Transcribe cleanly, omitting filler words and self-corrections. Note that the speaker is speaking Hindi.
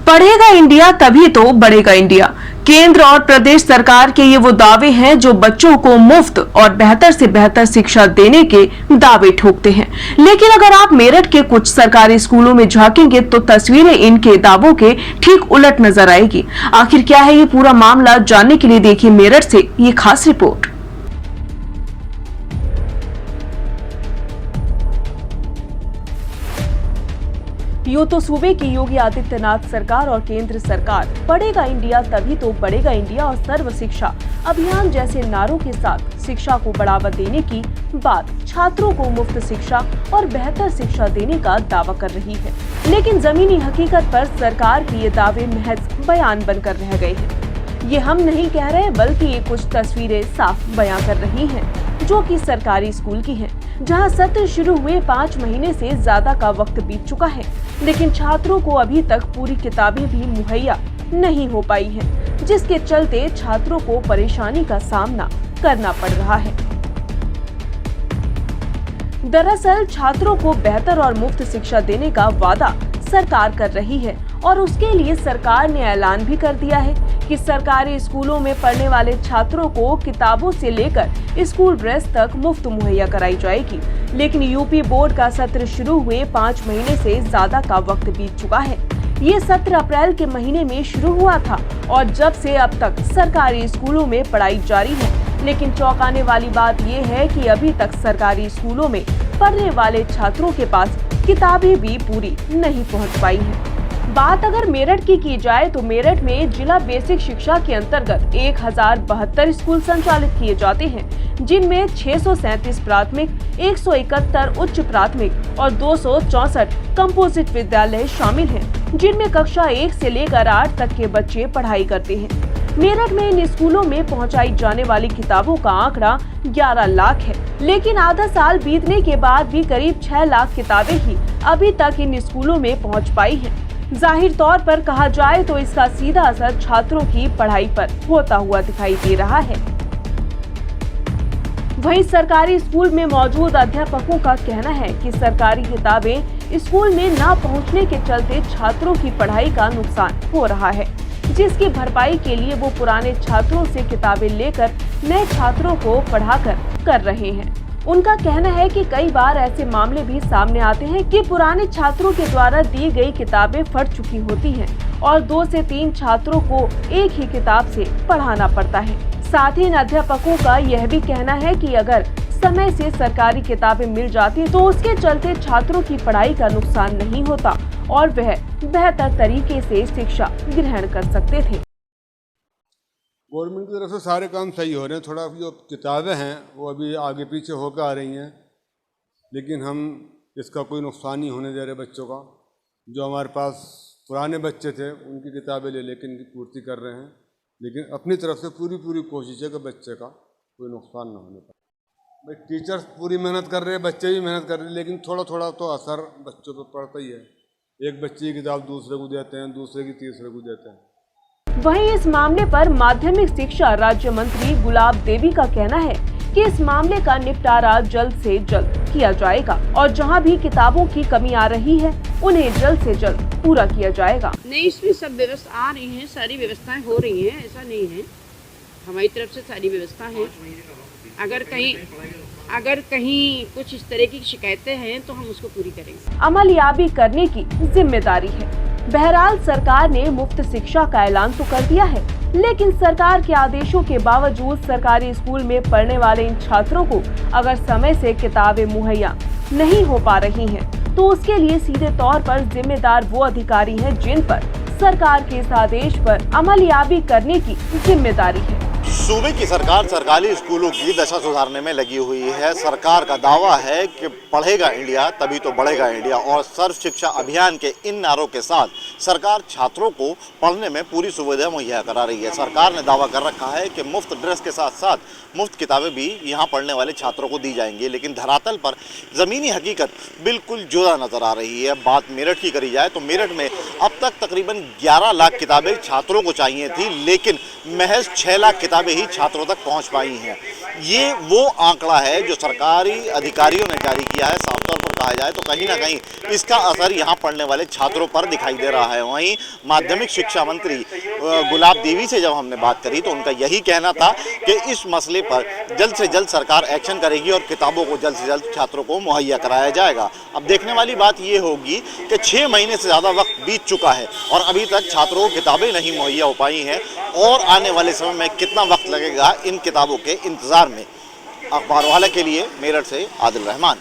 पढ़ेगा इंडिया तभी तो बढ़ेगा इंडिया। केंद्र और प्रदेश सरकार के ये वो दावे हैं जो बच्चों को मुफ्त और बेहतर से बेहतर शिक्षा देने के दावे ठोकते हैं। लेकिन अगर आप मेरठ के कुछ सरकारी स्कूलों में झांकेंगे तो तस्वीरें इनके दावों के ठीक उलट नजर आएगी। आखिर क्या है ये पूरा मामला, जानने के लिए देखिए मेरठ से ये खास रिपोर्ट। यूं तो सूबे की योगी आदित्यनाथ सरकार और केंद्र सरकार पढ़ेगा इंडिया तभी तो बढ़ेगा इंडिया और सर्व शिक्षा अभियान जैसे नारों के साथ शिक्षा को बढ़ावा देने की बात, छात्रों को मुफ्त शिक्षा और बेहतर शिक्षा देने का दावा कर रही है। लेकिन जमीनी हकीकत पर सरकार के ये दावे महज बयान बनकर रह गए हैं। ये हम नहीं कह रहे, बल्कि ये कुछ तस्वीरें साफ बयां कर रही हैं, जो कि सरकारी स्कूल की हैं, जहां सत्र शुरू हुए 5 महीने से ज्यादा का वक्त बीत चुका है, लेकिन छात्रों को अभी तक पूरी किताबें भी मुहैया नहीं हो पाई हैं, जिसके चलते छात्रों को परेशानी का सामना करना पड़ रहा है। दरअसल छात्रों को बेहतर और मुफ्त शिक्षा देने का वादा सरकार कर रही है और उसके लिए सरकार ने ऐलान भी कर दिया है कि सरकारी स्कूलों में पढ़ने वाले छात्रों को किताबों से लेकर स्कूल ड्रेस तक मुफ्त मुहैया कराई जाएगी। लेकिन यूपी बोर्ड का सत्र शुरू हुए 5 महीने से ज्यादा का वक्त बीत चुका है। ये सत्र अप्रैल के महीने में शुरू हुआ था और जब से अब तक सरकारी स्कूलों में पढ़ाई जारी है। लेकिन चौंकाने वाली बात ये है कि अभी तक सरकारी स्कूलों में पढ़ने वाले छात्रों के पास किताबें भी पूरी नहीं पहुंच पाई हैं। बात अगर मेरठ की जाए तो मेरठ में जिला बेसिक शिक्षा के अंतर्गत 1072 स्कूल संचालित किए जाते हैं, जिनमें 637 प्राथमिक, 171 उच्च प्राथमिक और 264 कंपोजिट विद्यालय शामिल हैं, जिनमें कक्षा 1 से लेकर 8 तक के बच्चे पढ़ाई करते हैं। मेरठ में इन स्कूलों में पहुंचाई जाने वाली किताबों का आंकड़ा 11 लाख है, लेकिन आधा साल बीतने के बाद भी करीब 6 लाख किताबें ही अभी तक इन स्कूलों में पहुंच पाई हैं। जाहिर तौर पर कहा जाए तो इसका सीधा असर छात्रों की पढ़ाई पर होता हुआ दिखाई दे रहा है। वहीं सरकारी स्कूल में मौजूद अध्यापकों का कहना है कि सरकारी किताबें स्कूल में न पहुंचने के चलते छात्रों की पढ़ाई का नुकसान हो रहा है, जिसकी भरपाई के लिए वो पुराने छात्रों से किताबें लेकर नए छात्रों को पढ़ाकर कर रहे हैं। उनका कहना है कि कई बार ऐसे मामले भी सामने आते हैं कि पुराने छात्रों के द्वारा दी गई किताबें फट चुकी होती हैं और 2 से 3 छात्रों को एक ही किताब से पढ़ाना पड़ता है। साथ ही इन अध्यापकों का यह भी कहना है कि अगर समय से सरकारी किताबें मिल जाती तो उसके चलते छात्रों की पढ़ाई का नुकसान नहीं होता और वह बेहतर तरीके से शिक्षा ग्रहण कर सकते थे। गवर्नमेंट की तरफ से सारे काम सही हो रहे हैं, थोड़ा जो किताबें हैं वो अभी आगे पीछे होकर आ रही हैं, लेकिन हम इसका कोई नुकसान नहीं होने दे रहे बच्चों का। जो हमारे पास पुराने बच्चे थे उनकी किताबें ले लेकर इनकी पूर्ति कर रहे हैं, लेकिन अपनी तरफ से पूरी कोशिश है कि बच्चे का कोई नुकसान ना होने पाए। भाई टीचर्स पूरी मेहनत कर रहे हैं, बच्चे भी मेहनत कर रहे हैं, लेकिन थोड़ा तो असर बच्चों पर पड़ता ही है। एक बच्चे की किताब दूसरे को देते हैं, दूसरे की तीसरे को देते हैं। वहीं इस मामले पर माध्यमिक शिक्षा राज्य मंत्री गुलाब देवी का कहना है कि इस मामले का निपटारा जल्द से जल्द किया जाएगा और जहां भी किताबों की कमी आ रही है उन्हें जल्द से जल्द पूरा किया जाएगा। नहीं, इसमें सब व्यवस्था आ रही है, सारी व्यवस्थाएं हो रही हैं, ऐसा नहीं है। हमारी तरफ से सारी व्यवस्था है। अगर कहीं कुछ इस तरह की शिकायतें हैं तो हम उसको पूरी करेंगे। अमलयाबी करने की जिम्मेदारी है। बहरहाल सरकार ने मुफ्त शिक्षा का ऐलान तो कर दिया है, लेकिन सरकार के आदेशों के बावजूद सरकारी स्कूल में पढ़ने वाले इन छात्रों को अगर समय से किताबें मुहैया नहीं हो पा रही हैं, तो उसके लिए सीधे तौर पर जिम्मेदार वो अधिकारी हैं जिन पर सरकार के इस आदेश पर अमलयाबी करने की जिम्मेदारी है। सूबे की सरकार सरकारी स्कूलों की दशा सुधारने में लगी हुई है। सरकार का दावा है कि पढ़ेगा इंडिया तभी तो बढ़ेगा इंडिया और सर्व शिक्षा अभियान के इन नारों के साथ सरकार छात्रों को पढ़ने में पूरी सुविधा मुहैया करा रही है। सरकार ने दावा कर रखा है कि मुफ्त ड्रेस के साथ साथ मुफ्त किताबें भी यहाँ पढ़ने वाले छात्रों को दी जाएंगी, लेकिन धरातल पर ज़मीनी हकीकत बिल्कुल जुदा नजर आ रही है। बात मेरठ की करी जाए तो मेरठ में अब तक तकरीबन 11 लाख किताबें छात्रों को चाहिए थी, लेकिन महज 6 लाख किताबें ही छात्रों तक पहुंच पाई हैं। ये वो आंकड़ा है जो सरकारी अधिकारियों ने जारी किया है। साफ तौर पर कहा जाए तो कहीं ना कहीं इसका असर यहाँ पढ़ने वाले छात्रों पर दिखाई दे रहा है। वहीं माध्यमिक शिक्षा मंत्री गुलाब देवी से जब हमने बात करी तो उनका यही कहना था कि इस मसले पर जल्द से जल्द सरकार एक्शन करेगी और किताबों को जल्द से जल्द छात्रों को मुहैया कराया जाएगा। अब देखने वाली बात ये होगी कि 6 महीने से ज़्यादा वक्त बीत चुका है और अभी तक छात्रों को किताबें नहीं मुहैया हो पाई हैं और आने वाले समय में कितना वक्त लगेगा इन किताबों के इंतज़ार में। अखबार वाला के लिए मेरठ से आदिल रहमान।